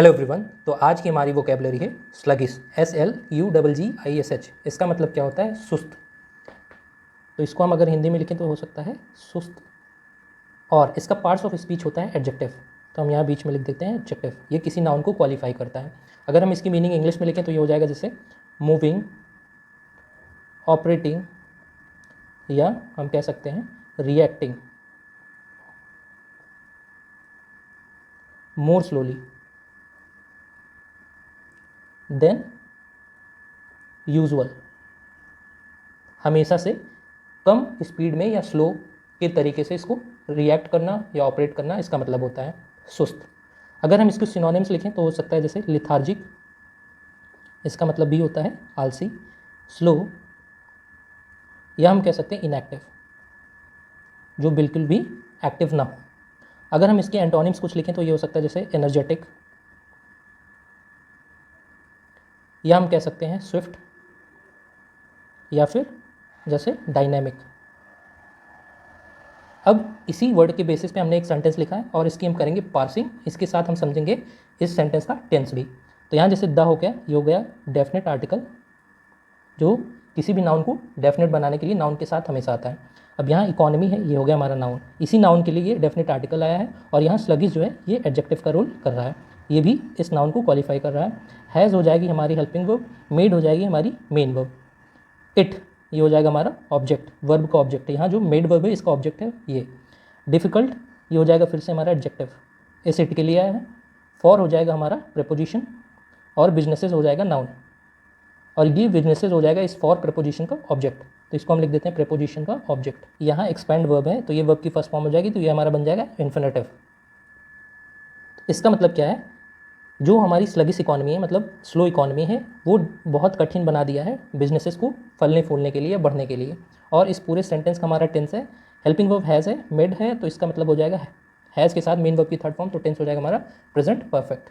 Hello everyone. तो आज की हमारी वोकेबलरी है स्लगिश, SLUGGISH। इसका मतलब क्या होता है? सुस्त। तो इसको हम अगर हिंदी में लिखें तो हो सकता है सुस्त। और इसका पार्ट्स ऑफ स्पीच होता है एडजेक्टिव। तो हम यहाँ बीच में लिख देते हैं एडजेक्टिव। ये किसी नाउन को क्वालिफाई करता है। अगर हम इसकी मीनिंग इंग्लिश में लिखें तो ये हो जाएगा जैसे मूविंग, ऑपरेटिंग, या हम कह सकते हैं रिएक्टिंग मोर स्लोली देन यूजुअल। हमेशा से कम स्पीड में या स्लो के तरीके से इसको रिएक्ट करना या ऑपरेट करना, इसका मतलब होता है सुस्त। अगर हम इसको सिनोनिम्स लिखें तो हो सकता है जैसे लिथार्जिक, इसका मतलब भी होता है आलसी, स्लो, या हम कह सकते हैं इनएक्टिव, जो बिल्कुल भी एक्टिव ना हो। अगर हम इसके एंटोनिम्स कुछ लिखें तो ये हो सकता है जैसे एनर्जेटिक, या हम कह सकते हैं स्विफ्ट, या फिर जैसे डायनेमिक। अब इसी वर्ड के बेसिस पे हमने एक सेंटेंस लिखा है और इसकी हम करेंगे पार्सिंग। इसके साथ हम समझेंगे इस सेंटेंस का टेंस भी। तो यहाँ जैसे द हो गया, ये हो गया डेफिनेट आर्टिकल, जो किसी भी नाउन को डेफिनेट बनाने के लिए नाउन के साथ हमेशा आता है। अब यहाँ इकोनॉमी है, ये हो गया हमारा नाउन। इसी नाउन के लिए ये डेफिनेट आर्टिकल आया है। और यहाँ स्लगिश जो है ये एडजेक्टिव का रोल कर रहा है, ये भी इस नाउन को क्वालिफाई कर रहा है। हैज़ हो जाएगी हमारी हेल्पिंग वर्ब, मेड हो जाएगी हमारी मेन वर्ब, इट ये हो जाएगा हमारा ऑब्जेक्ट, वर्ब का ऑब्जेक्ट है। यहाँ जो मेड वर्ब है इसका ऑब्जेक्ट है ये। डिफ़िकल्ट ये हो जाएगा फिर से हमारा एडजेक्टिव, इस इट के लिए आया है। फॉर हो जाएगा हमारा प्रेपोजिशन, और बिजनेसेस हो जाएगा नाउन, और ये बिजनेसेस हो जाएगा इस फॉर प्रेपोजिशन का ऑब्जेक्ट। तो इसको हम लिख देते हैं प्रेपोजिशन का ऑब्जेक्ट। यहाँ एक्सपेंड वर्ब है तो ये वर्ब की फर्स्ट फॉर्म हो जाएगी, तो ये हमारा बन जाएगा इन्फिनेटिव। इसका मतलब क्या है? जो हमारी स्लगिश इकॉनमी है, मतलब स्लो इकॉनमी है, वो बहुत कठिन बना दिया है बिजनेसेस को फलने फूलने के लिए, बढ़ने के लिए। और इस पूरे सेंटेंस का हमारा टेंस है, हेल्पिंग वर्ब हैज़ है, मेड है, तो इसका मतलब हो जाएगा हैज़ के साथ मेन वर्ब की थर्ड फॉर्म, तो टेंस हो जाएगा हमारा प्रेजेंट परफेक्ट।